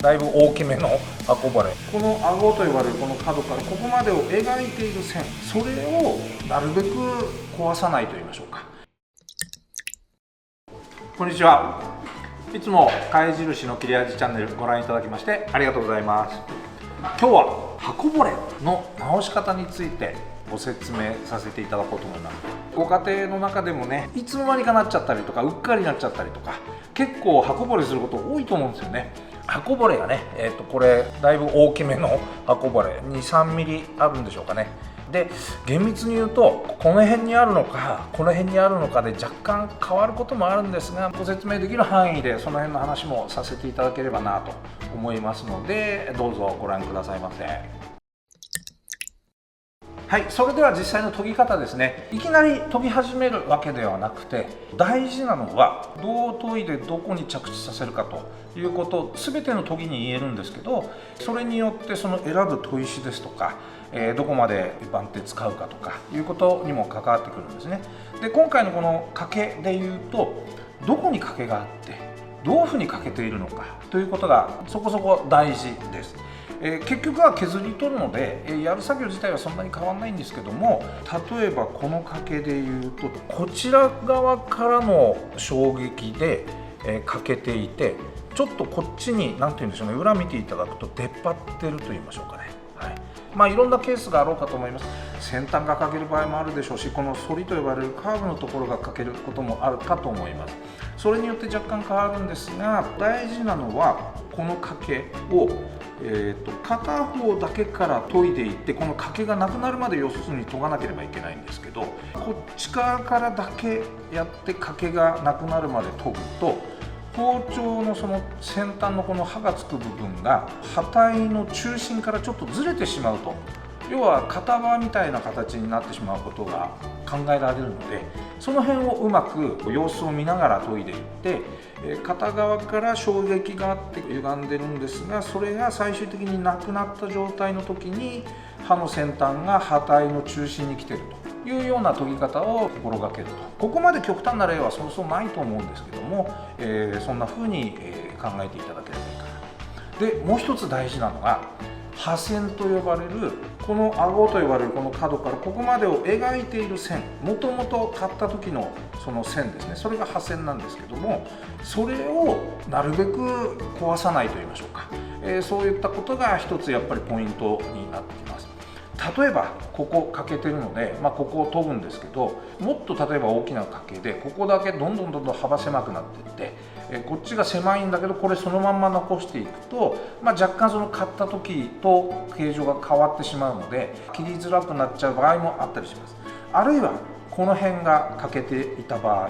だいぶ大きめの箱バレ、この顎と呼ばれるこの角からここまでを描いている線、それをなるべく壊さないと言いましょうか。こんにちは。いつも貝印の切れ味チャンネルご覧いただきましてありがとうございます。今日は箱ボレの直し方についてご説明させていただこうと思います。ご家庭の中でもね、いつの間にかなっちゃったりとかうっかりになっちゃったりとか、結構箱ボレすること多いと思うんですよね。箱ボレがね、これだいぶ大きめの箱ボレ 2,3 ミリあるんでしょうかね。で、厳密に言うとこの辺にあるのかこの辺にあるのかで若干変わることもあるんですが、ご説明できる範囲でその辺の話もさせていただければなと思いますので、どうぞご覧くださいませ。はい、それでは実際の研ぎ方ですね。いきなり研ぎ始めるわけではなくて、大事なのはどう研いでどこに着地させるかということ、全ての研ぎに言えるんですけど、それによってその選ぶ砥石ですとか、どこまで番手使うかとかいうことにも関わってくるんですね。で、今回のこの掛けでいうと、どこに掛けがあってどういうふうに掛けているのかということがそこそこ大事です。結局は削り取るので、やる作業自体はそんなに変わらないんですけども、例えばこの掛けでいうと、こちら側からの衝撃で、欠けていて、ちょっとこっちに何て言うんでしょうね、裏見ていただくと出っ張ってると言いましょうかね。はい、いろんなケースがあろうかと思います。先端が欠ける場合もあるでしょうし、この反りと呼ばれるカーブのところが欠けることもあるかと思います。それによって若干変わるんですが、大事なのはこの掛けを片方だけから研いでいって、この掛けがなくなるまで要するに研がなければいけないんですけど、こっち側からだけやって掛けがなくなるまで研ぐと、包丁のその先端のこの刃がつく部分が刃体の中心からちょっとずれてしまうと、要は片刃みたいな形になってしまうことが考えられるので、その辺をうまく様子を見ながら研いでいって、片側から衝撃があって歪んでるんですが、それが最終的になくなった状態の時に刃の先端が刃体の中心に来ているというような研ぎ方を心がけると。ここまで極端な例はそうそうないと思うんですけども、そんな風に考えていただければいいかな。で、もう一つ大事なのが刃線と呼ばれる、この顎と呼ばれるこの角からここまでを描いている線、もともと買った時のその線ですね、それが刃線なんですけども、それをなるべく壊さないと言いましょうか、そういったことが一つやっぱりポイントになってきます。例えばここ欠けてるので、ここを研ぐんですけど、もっと例えば大きな掛けでここだけどんどん幅狭くなっていって、こっちが狭いんだけどこれそのまんま残していくと、若干その買った時と形状が変わってしまうので切りづらくなっちゃう場合もあったりします。あるいはこの辺が欠けていた場合、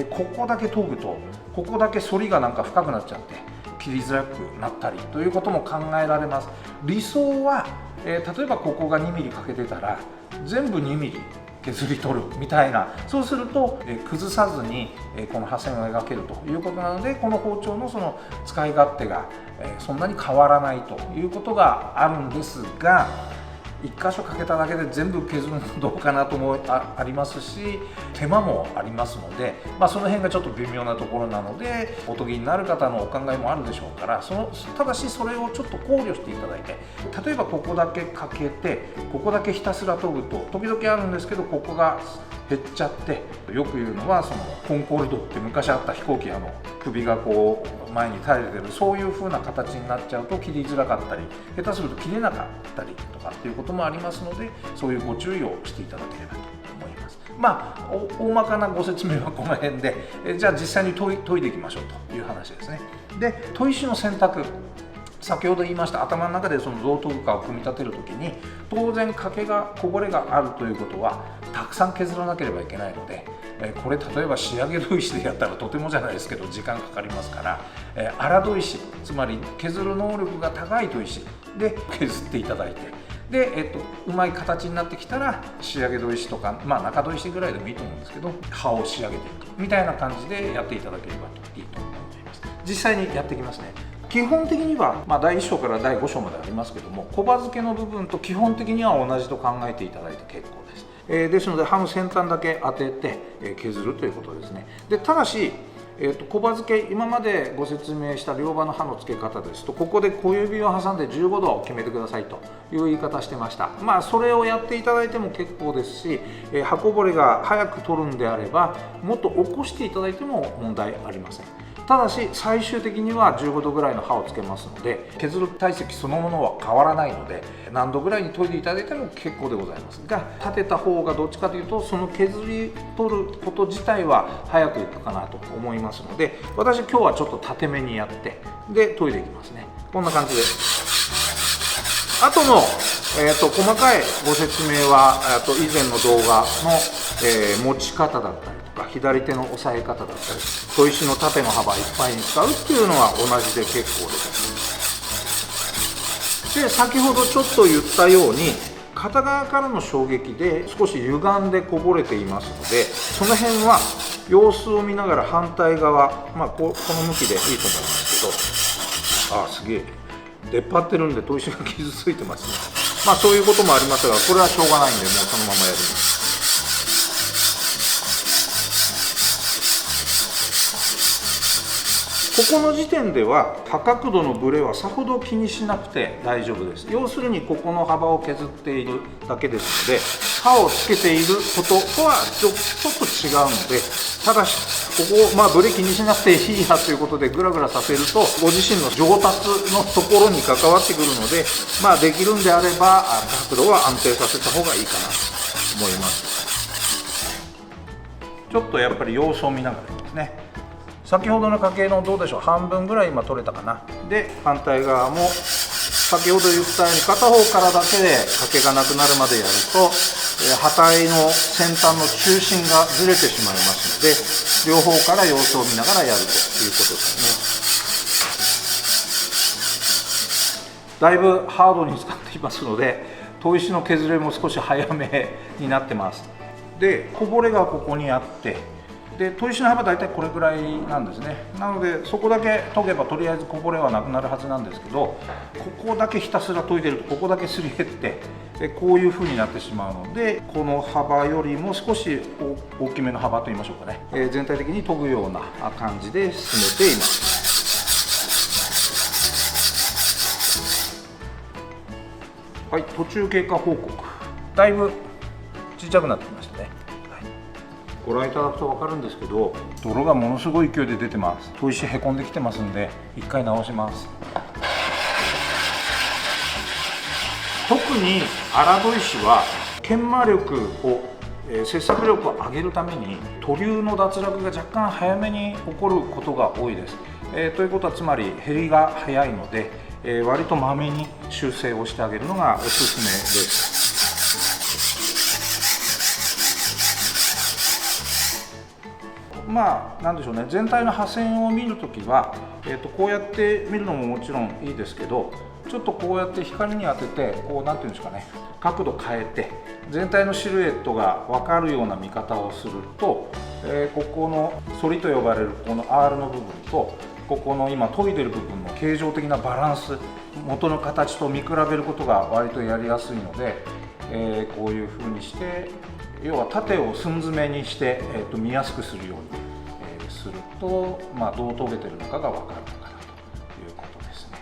ここだけ研ぐとここだけ反りがなんか深くなっちゃって切りづらくなったりということも考えられます。理想は例えばここが2ミリ欠けてたら全部2ミリ削り取るみたいな、そうすると崩さずにこの刃線を描けるということなので、この包丁のその使い勝手がそんなに変わらないということがあるんですが、1箇所かけただけで全部削るのどうかなとも ありますし、手間もありますので、その辺がちょっと微妙なところなので、お研ぎになる方のお考えもあるでしょうから、ただしそれをちょっと考慮していただいて、例えばここだけかけてここだけひたすら研ぐと時々あるんですけど、ここが減っちゃって、よく言うのはそのコンコルドって昔あった飛行機、首がこう前に垂れてる、そういう風な形になっちゃうと切りづらかったり、下手すると切れなかったりとかっていうこともありますので、そういうご注意をしていただければと思います。大まかなご説明はこの辺で、じゃあ実際に研いでいきましょうという話ですね。で、砥石の選択、先ほど言いました頭の中でそのどう研ぐかを組み立てるときに、当然掛けがこぼれがあるということはたくさん削らなければいけないので、これ例えば仕上げ砥石でやったらとてもじゃないですけど時間かかりますから、粗砥石、つまり削る能力が高い砥石で削っていただいて、で、うまい形になってきたら仕上げ砥石とか、中砥石ぐらいでもいいと思うんですけど、刃を仕上げていくみたいな感じでやっていただければいいと思います。実際にやっていきますね。基本的には、第1章から第5章までありますけども、小刃付けの部分と基本的には同じと考えていただいて結構です。ですので刃の先端だけ当てて削るということですね。で、ただし小刃付け、今までご説明した両刃の刃の付け方ですと、ここで小指を挟んで15度を決めてくださいという言い方してました。まあそれをやっていただいても結構ですし、刃こぼれが早く取るんであればもっと起こしていただいても問題ありません。ただし最終的には15度ぐらいの刃をつけますので、削る体積そのものは変わらないので、何度ぐらいに研いでいただいても結構でございますが、立てた方がどっちかというとその削り取ること自体は早くいくかなと思いますので、私今日はちょっと縦めにやってで研いでいきますね。こんな感じで後の、細かいご説明は以前の動画の、持ち方だったりとか左手の押さえ方だったり、砥石の縦の幅いっぱいに使うっていうのは同じで結構です。で先ほどちょっと言ったように片側からの衝撃で少し歪んでこぼれていますので、その辺は様子を見ながら反対側、この向きでいいと思いますけど、すげえ出っ張ってるんで砥石が傷ついてますね。そういうこともありますが、これはしょうがないんでもうそのままやります。ここの時点では刃角度のブレはさほど気にしなくて大丈夫です。要するにここの幅を削っているだけですので、刃をつけていることとはちょっと違うので、ただしここブレ気にしなくていいやということでグラグラさせるとご自身の上達のところに関わってくるので、できるんであれば角度は安定させた方がいいかなと思います。ちょっとやっぱり様子を見ながらですね。先ほどの掛けのどうでしょう、半分ぐらい今取れたかな。で反対側も先ほど言ったように片方からだけで掛けがなくなるまでやると刃体の先端の中心がずれてしまいますので、両方から様子を見ながらやるということですね。だいぶハードに使っていますので砥石の削れも少し早めになってます。でこぼれがここにあって、で砥石の幅大体これぐらいなんですね。なのでそこだけ研げばとりあえずこぼれはなくなるはずなんですけど、ここだけひたすら研いでるとここだけすり減ってこういう風になってしまうので、この幅よりも少し大きめの幅といいましょうかね、全体的に研ぐような感じで進めています。はい、途中経過報告。だいぶちっちゃくなってきましたね。ご覧いただくと分かるんですけど、泥がものすごい勢いで出てます。砥石へこんできてますんで一回直します。特に荒砥石は研磨力を切削力を上げるために塗料の脱落が若干早めに起こることが多いです。ということはつまり減りが早いので、割とまめに修正をしてあげるのがおすすめです。なんでしょうね、全体の破線を見るときは、こうやって見るのももちろんいいですけど、ちょっとこうやって光に当ててなんていうんですかね、角度変えて全体のシルエットが分かるような見方をすると、ここの反りと呼ばれるこの R の部分とここの今研いでる部分の形状的なバランス、元の形と見比べることが割とやりやすいので、こういう風にして要は縦を寸詰めにして、見やすくするように、すると、どう研げてるのかが分かるのかなということですね。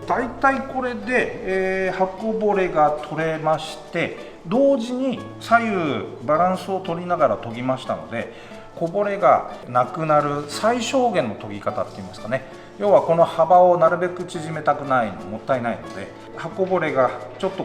だいたいこれで、刃こぼれが取れまして、同時に左右バランスを取りながら研ぎましたので、こぼれがなくなる最小限の研ぎ方っていいますかね、要はこの幅をなるべく縮めたくないのもったいないので、刃こぼれがちょっと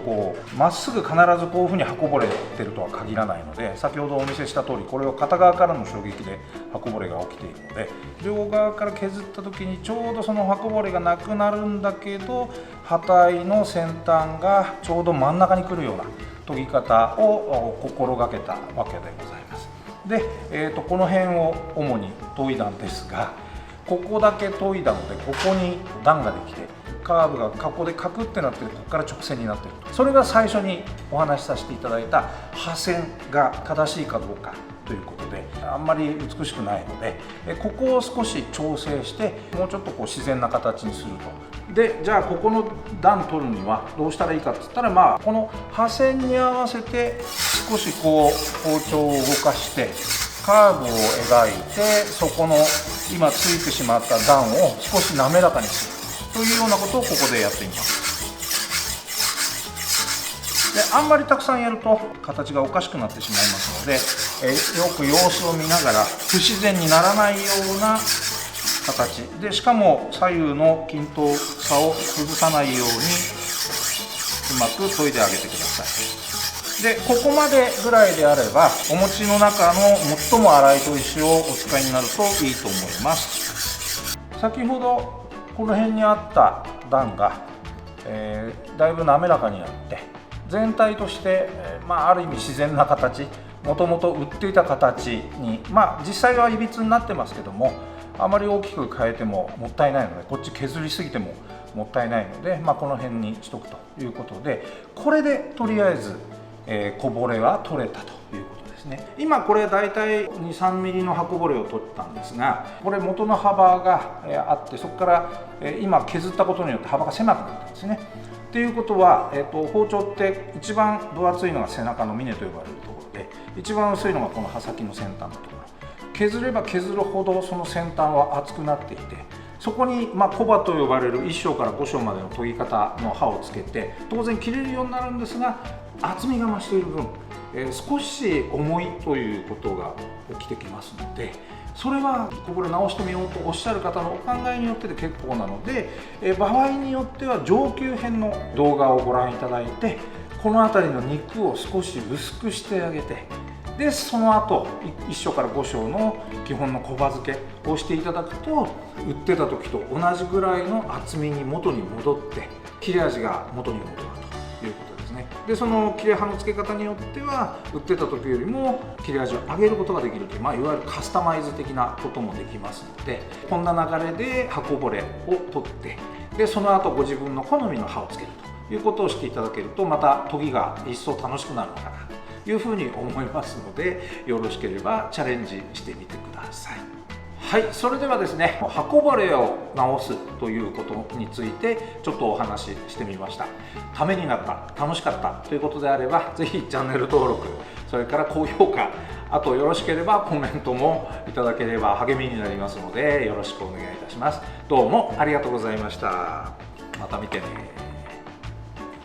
まっすぐ必ずこういうふうに刃こぼれてるとは限らないので、先ほどお見せした通りこれは片側からの衝撃で刃こぼれが起きているので、両側から削った時にちょうどその刃こぼれがなくなるんだけど、刃体の先端がちょうど真ん中に来るような研ぎ方を心がけたわけでございます。で、この辺を主に研いだんですが、ここだけ研いだのでここに段ができてカーブがここでカクってなってここから直線になっていると、それが最初にお話しさせていただいた刃線が正しいかどうかということで、あんまり美しくないのでここを少し調整してもうちょっと自然な形にすると。でじゃあここの段取るにはどうしたらいいかって言ったら、この刃線に合わせて少し包丁を動かしてカーブを描いて、そこの今ついてしまった段を少し滑らかにするというようなことをここでやってみます。であんまりたくさんやると形がおかしくなってしまいますので、よく様子を見ながら不自然にならないような形で、しかも左右の均等さを崩さないようにうまく研いであげてください。でここまでぐらいであれば、お餅の中の最も粗い砥石をお使いになるといいと思います。先ほどこの辺にあった段が、だいぶ滑らかになって、全体として、ある意味自然な形、もともと売っていた形に、実際はいびつになってますけども、あまり大きく変えてももったいないので、こっち削りすぎてももったいないので、この辺にしとくということで、これでとりあえず、こぼれは取れたということですね。今これだいたい 2,3 ミリの刃こぼれを取ったんですが、これ元の幅があって、そこから今削ったことによって幅が狭くなったんですね。っていうことは、包丁って一番分厚いのが背中の峰と呼ばれるところで、一番薄いのがこの刃先の先端のところ。削れば削るほどその先端は厚くなっていて、そこに小刃と呼ばれる1章から5章までの研ぎ方の刃をつけて、当然切れるようになるんですが、厚みが増している分、少し重いということが起きてきますので、それはこれ直してみようとおっしゃる方のお考えによってで結構なので、場合によっては上級編の動画をご覧いただいて、この辺りの肉を少し薄くしてあげて、でその後1章から5章の基本の小刃付けをしていただくと、売ってた時と同じぐらいの厚みに元に戻って、切れ味が元に戻るということですね。でその切れ刃の付け方によっては、売ってた時よりも切れ味を上げることができるという、いわゆるカスタマイズ的なこともできますので、こんな流れで刃こぼれを取って、でその後ご自分の好みの刃をつけるということをしていただけると、また研ぎが一層楽しくなるのかなというふうに思いますので、よろしければチャレンジしてみてください。はい、それではですね、刃こぼれを直すということについてちょっとお話ししてみました。ためになった、楽しかったということであれば、ぜひチャンネル登録、それから高評価、あとよろしければコメントもいただければ励みになりますので、よろしくお願いいたします。どうもありがとうございました。また見てね。